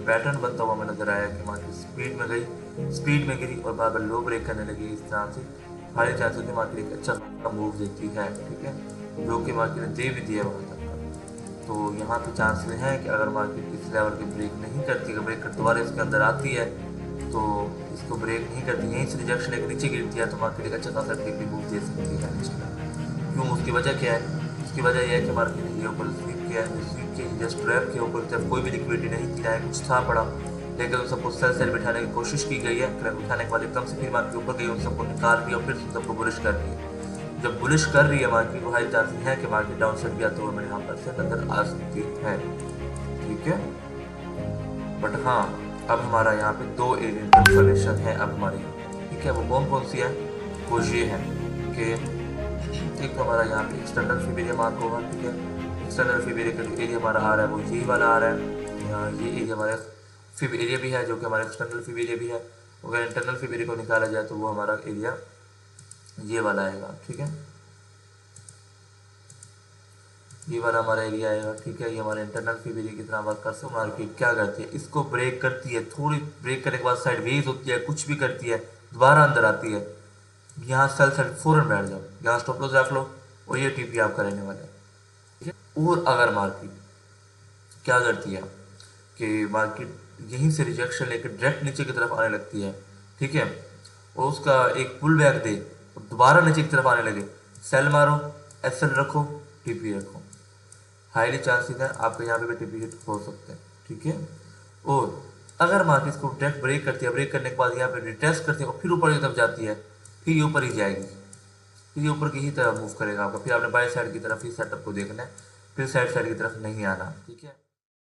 Pattern बनता हुआ हमें नजर आया कि मार्केट स्पीड में गई, स्पीड में गिरी और बार बार लो ब्रेक करने लगी। इस तरह से हाई चांस होती है मार्केट एक अच्छा मूव देती है, ठीक है, जो कि मार्केट ने दे भी दिया वहाँ तक का। तो यहाँ पे चांसेस हैं कि अगर मार्केट इस लेवल के ब्रेक नहीं करती, अगर ब्रेक कर दोबारा इसके अंदर आती है तो इसको ब्रेक नहीं करती, यहीं से रिजेक्शन एक नीचे गिरती है तो मार्केट एक अच्छा खासा टेक्निकल मूव दे सकती है नीचे का। क्यों, उसकी वजह क्या है? उसकी वजह यह है कि मार्केट ने ये ऊपर स्वीप किया है, स्वीप के जस्ट ट्रैप के ऊपर जब कोई भी लिक्विडिटी नहीं थी, चाहे कुछ था पड़ा, लेकिन उन सबको सेल सेल बिठाने की कोशिश की गई है। क्रैक उठाने के बाद एकदम से फिर मार्केट ऊपर गई, उन सबको निकाल दिया और फिर उन सबको बुलिश कर दिया। जब बुलिश कर रही है मार्केट, वो हाई चांसेस है कि मार्केट डाउन साइड भी आते हुए हमें यहाँ पर से नजर आ सकती है, ठीक है। बट हाँ, अब हमारा यहाँ पे दो एरिया कंफर्मेशन है अब हमारे यहाँ, ठीक है। वो कौन कौन सी है? वो ये है कि एक तो हमारा यहाँ पे एक्सटर्नल फिब एरिया मार्क होगा, ठीक है। एक्सटर्नल फिब एरिया का एरिया हमारा आ रहा है वो यही वाला आ रहा है। यहाँ ये एरिया हमारा फिब एरिया भी है जो कि हमारा एक्सटर्नल फिब एरिया भी है। अगर इंटरनल फिब एरिया को निकाला जाए तो वो हमारा एरिया ये वाला आएगा, ठीक है, ये वाला हमारा एरिया आएगा, ठीक है। ये हमारे इंटरनल फिब एरिया की तरह वर्क कर सकते। मार्केट क्या करती है, इसको ब्रेक करती है, थोड़ी ब्रेक करने के बाद साइडवेज होती है, कुछ भी करती है, दोबारा अंदर आती है, यहाँ सेल साइड फौरन बैठ जाओ, यहाँ स्टॉप लॉस रख लो और ये टीपी आपका रहने वाला है, ठीक है। और अगर मार्केट क्या करती है कि मार्केट यहीं से रिजेक्शन लेकर डायरेक्ट नीचे की तरफ आने लगती है, ठीक है, और उसका एक पुल बैक दे और दोबारा नीचे की तरफ आने लगे, सेल मारो, एसएल रखो, टीपी रखो, हाईली चांसेस है आपके यहाँ पे भी टीपी हिट हो सकते हैं, ठीक है। और अगर मार्केट को डायरेक्ट ब्रेक करती है, ब्रेक करने के बाद यहाँ पे रिटेस्ट करती है और फिर ऊपर की तरफ जाती है, फिर ये ऊपर ही जाएगी, फिर ये ऊपर की ही तरफ मूव करेगा आपका, फिर आपने बाय साइड की तरफ ही सेटअप को देखना है, फिर साइड की तरफ नहीं आना, ठीक है।